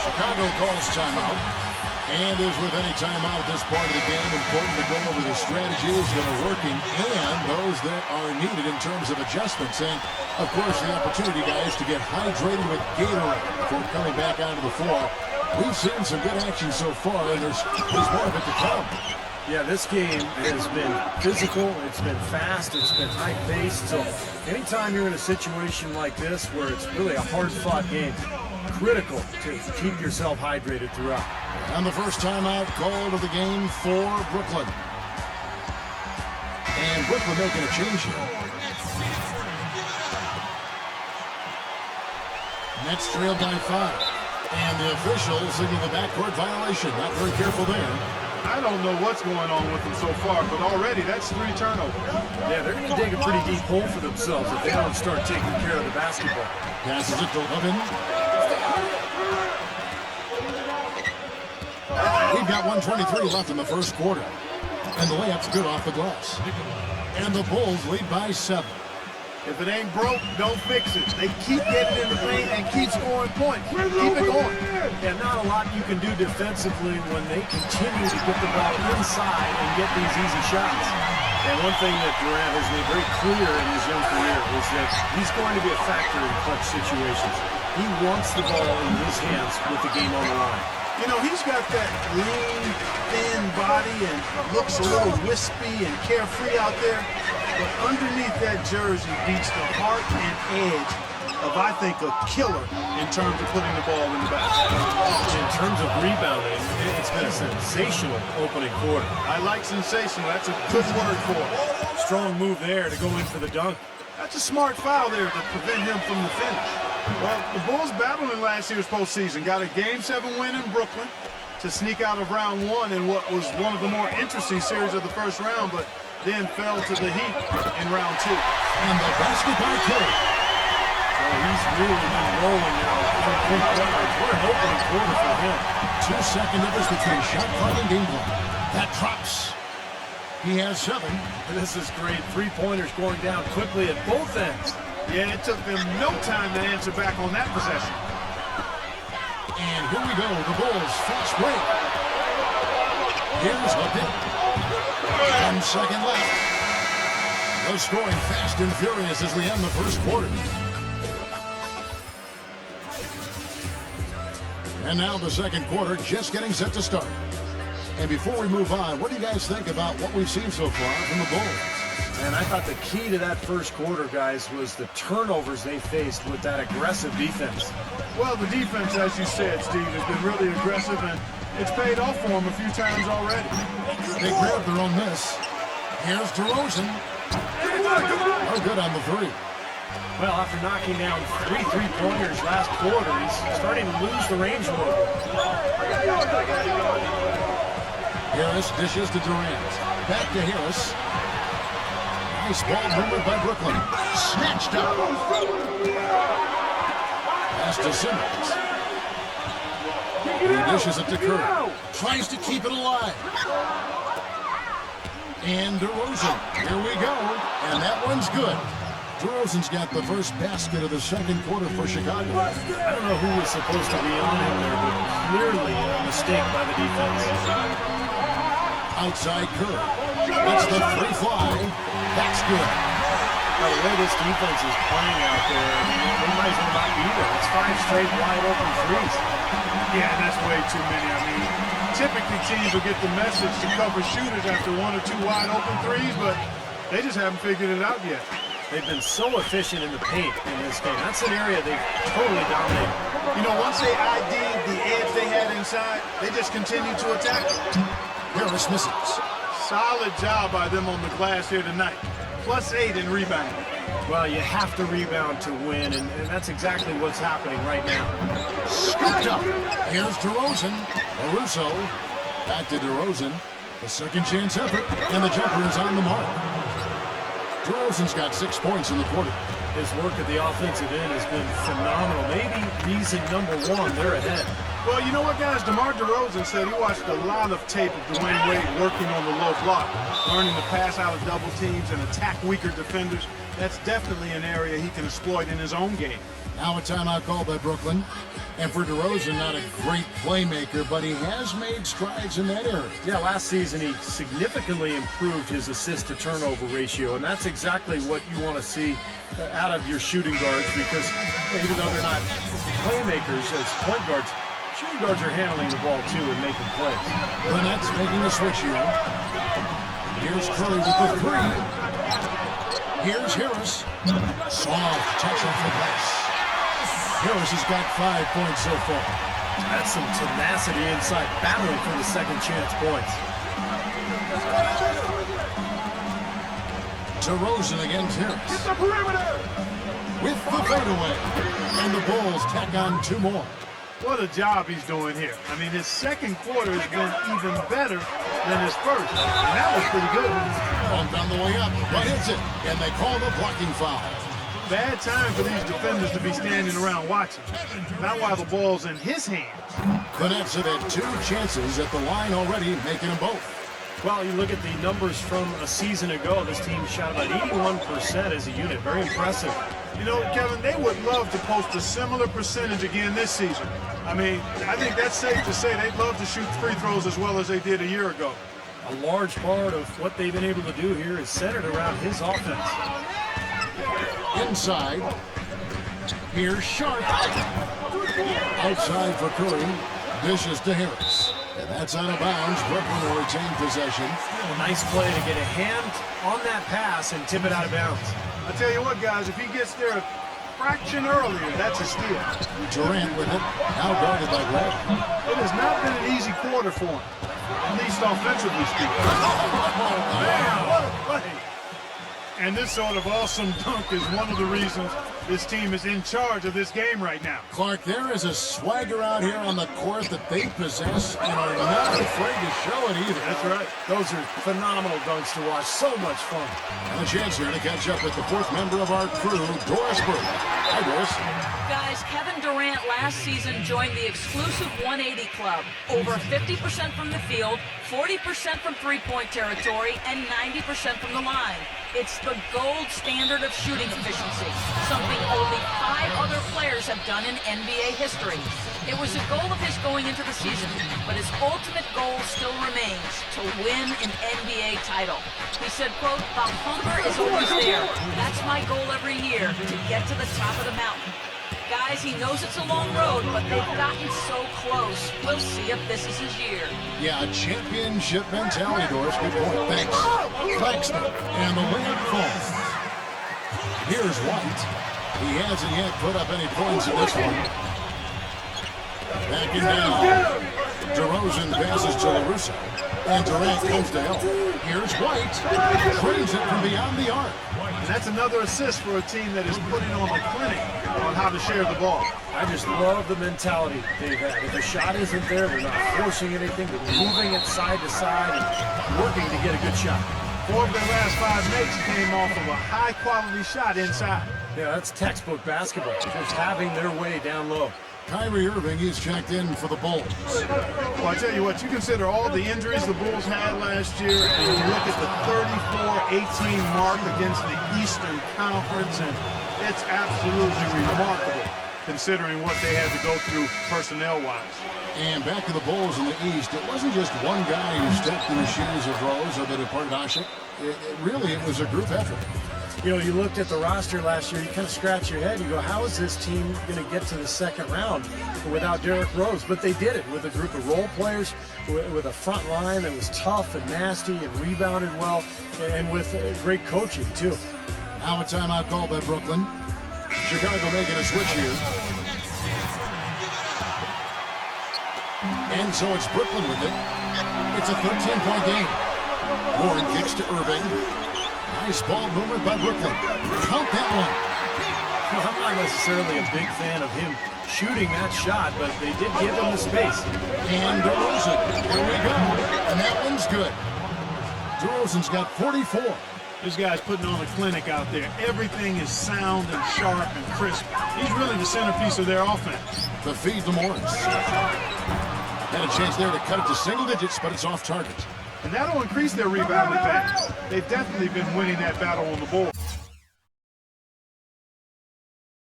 Chicago calls timeout. And as with any timeout at this part of the game, important to go over the strategies that are working and those that are needed in terms of adjustments. And, of course, the opportunity, guys, to get hydrated with Gatorade before coming back onto the floor. We've seen some good action so far, and there's more of it to come. Yeah, this game has been physical, it's been fast, it's been high-paced. So anytime you're in a situation like this where it's really a hard-fought game, critical to keep yourself hydrated throughout. And the first timeout called of the game for Brooklyn. And Brooklyn making a change here. Nets trailed by 5. And the officials signal the backcourt violation. Not very careful there. I don't know what's going on with them so far, but already that's 3 turnovers. Yeah, they're going to dig a pretty deep hole for themselves if they don't start taking care of the basketball. Passes it to Levin. We've got 1:23 left in the first quarter. And the layup's good off the glass. And the Bulls lead by 7. If it ain't broke, don't fix it. They keep getting in the paint and keep scoring points. Keep it going. Yeah, not a lot you can do defensively when they continue to get the ball inside and get these easy shots. And one thing that Durant has made very clear in his young career is that he's going to be a factor in clutch situations. He wants the ball in his hands with the game on the line. You know, he's got that lean, thin body and looks a little wispy and carefree out there. But underneath that jersey beats the heart and edge of, I think, a killer in terms of putting the ball in the basket. In terms of rebounding, it's been a sensational opening quarter. I like sensational. That's a good word for it. Strong move there to go in for the dunk. That's a smart foul there to prevent him from the finish. Well, the Bulls battled in last year's postseason. Got a Game 7 win in Brooklyn to sneak out of round 1 in what was one of the more interesting series of the first round, but then fell to the Heat in round 2. And the basket by Curry. Well, he's really been rolling now. What an opening quarter for him. 2-second difference between shot clock and game clock. That drops. He has 7. This is great. 3-pointers going down quickly at both ends. Yeah, it took them no time to answer back on that possession. And here we go, the Bulls fast break. Here's the pick. 1 second left. No scoring fast and furious as we end the first quarter. And now the second quarter just getting set to start. And before we move on, what do you guys think about what we've seen so far from the Bulls? And I thought the key to that first quarter, guys, was the turnovers they faced with that aggressive defense. Well, the defense, as you said, Steve, has been really aggressive, and it's paid off for them a few times already. They grabbed their own miss. Here's DeRozan. No good on the 3. Well, after knocking down 3 3-pointers last quarter, he's starting to lose the range a little. Harris dishes to Durant. Back to Harris. Nice ball movement by Brooklyn. Snatched up. Pass to Simmons. He dishes it to Curry. Tries to keep it alive. And DeRozan. Here we go. And that one's good. DeRozan's got the first basket of the second quarter for Chicago. I don't know who was supposed to be on him there, but clearly a mistake by the defense. Outside Curry. That's the free fly. That's good. By the way this defense is playing out there, they might as well not be there. It's 5 straight wide open threes. Yeah, that's way too many. I mean, typically teams will get the message to cover shooters after 1 or 2 wide open threes, but they just haven't figured it out yet. They've been so efficient in the paint in this game. That's an area they've totally dominated. You know, once they ID'd the edge they had inside, they just continued to attack it. Harris misses. Solid job by them on the glass here tonight. +8 in rebounding. Well, you have to rebound to win, and that's exactly what's happening right now. Scooped up. Here's DeRozan. Caruso. Back to DeRozan. The second chance effort, and the jumper is on the mark. DeRozan's got 6 points in the quarter. His work at the offensive end has been phenomenal. Maybe reason number 1, they're ahead. Well, you know what, guys? DeMar DeRozan said he watched a lot of tape of Dwayne Wade working on the low block, learning to pass out of double teams and attack weaker defenders. that's definitely an area he can exploit in his own game. Now a timeout called by Brooklyn. And for DeRozan, not a great playmaker, but he has made strides in that area. Yeah, last season he significantly improved his assist-to-turnover ratio, and that's exactly what you want to see out of your shooting guards, because even though they're not playmakers as point guards, shooting guards are handling the ball too and making plays. The Nets making a switch here. Here's Curry with the three. Here's Harris. Soft touch off the glass. Harris has got 5 points so far. That's some tenacity inside, battling for the second chance points. DeRozan against Harris. With the fadeaway. And the Bulls tack on 2 more. What a job he's doing here. I mean, his second quarter has been even better than his first. And that was pretty good. Bumped on the way up, but hits it. And they call the blocking foul. Bad time for these defenders to be standing around watching. Not while the ball's in his hands. The Nets have had 2 chances at the line already, making them both. Well, you look at the numbers from a season ago, this team shot about 81% as a unit. Very impressive. You know, Kevin, they would love to post a similar percentage again this season. I mean, I think that's safe to say they'd love to shoot free throws as well as they did a year ago. A large part of what they've been able to do here is centered around his offense. Inside. Here's Sharp. Outside for Curry. Dishes to Harris. And that's out of bounds. Brooklyn will retain possession. A nice play to get a hand on that pass and tip it out of bounds. I tell you what, guys, if he gets there a fraction earlier, that's a steal. Durant with it. Now guarded by Grant. It has not been an easy quarter for him, at least offensively speaking. Oh, man, what a play. And this sort of awesome dunk is one of the reasons this team is in charge of this game right now. Clark, there is a swagger out here on the court that they possess and are not afraid to show it either. That's right. Those are phenomenal dunks to watch. So much fun. And a chance here to catch up with the 4th member of our crew, Doris Burke. Hi, Doris. Guys, Kevin Durant last season joined the exclusive 180 club. Over 50% from the field, 40% from three-point territory, and 90% from the line. It's the gold standard of shooting efficiency, something only 5 other players have done in NBA history. It was a goal of his going into the season, but his ultimate goal still remains, to win an NBA title. He said, quote, "The hunger is always there. That's my goal every year, to get to the top of the mountain." Guys, he knows it's a long road, but they've gotten so close. We'll see if this is his year. Yeah, a championship mentality, Doris. Good point. Thanks. Claxton. And the layup falls. Here's White. He hasn't yet put up any points in this one. Backing down. DeRozan passes to LaRusso. And Durant comes to help. Here's White. Trains it from beyond the arc. And that's another assist for a team that is putting on a clinic on how to share the ball. I just love the mentality they've had. If a shot isn't there, they're not forcing anything. They're moving it side to side and working to get a good shot. 4 of their last 5 makes came off of a high-quality shot inside. Yeah, that's textbook basketball. Just having their way down low. Kyrie Irving is checked in for the Bulls. Well, I tell you what, you consider all the injuries the Bulls had last year, and you look at the 34-18 mark against the Eastern Conference, and it's absolutely remarkable considering what they had to go through personnel-wise. And back to the Bulls in the East, it wasn't just one guy who stepped in the shoes of Rose or the departed Ashik. It was a group effort. You know, you looked at the roster last year, you kind of scratch your head, you go, how is this team going to get to the second round without Derrick Rose? But they did it with a group of role players, with a front line that was tough and nasty and rebounded well, and with great coaching, too. Now a timeout called by Brooklyn. Chicago making a switch here. And so it's Brooklyn with it. It's a 13-point game. Warren kicks to Irving. Nice ball movement by Brooklyn. Count that one. Well, I'm not necessarily a big fan of him shooting that shot, but they did give him the space. And DeRozan. Here we go. And that one's good. DeRozan's got 44. This guy's putting on a clinic out there. Everything is sound and sharp and crisp. He's really the centerpiece of their offense. The feed to Morris. Had a chance there to cut it to single digits, but it's off target. And that'll increase their rebound advantage. They've definitely been winning that battle on the board.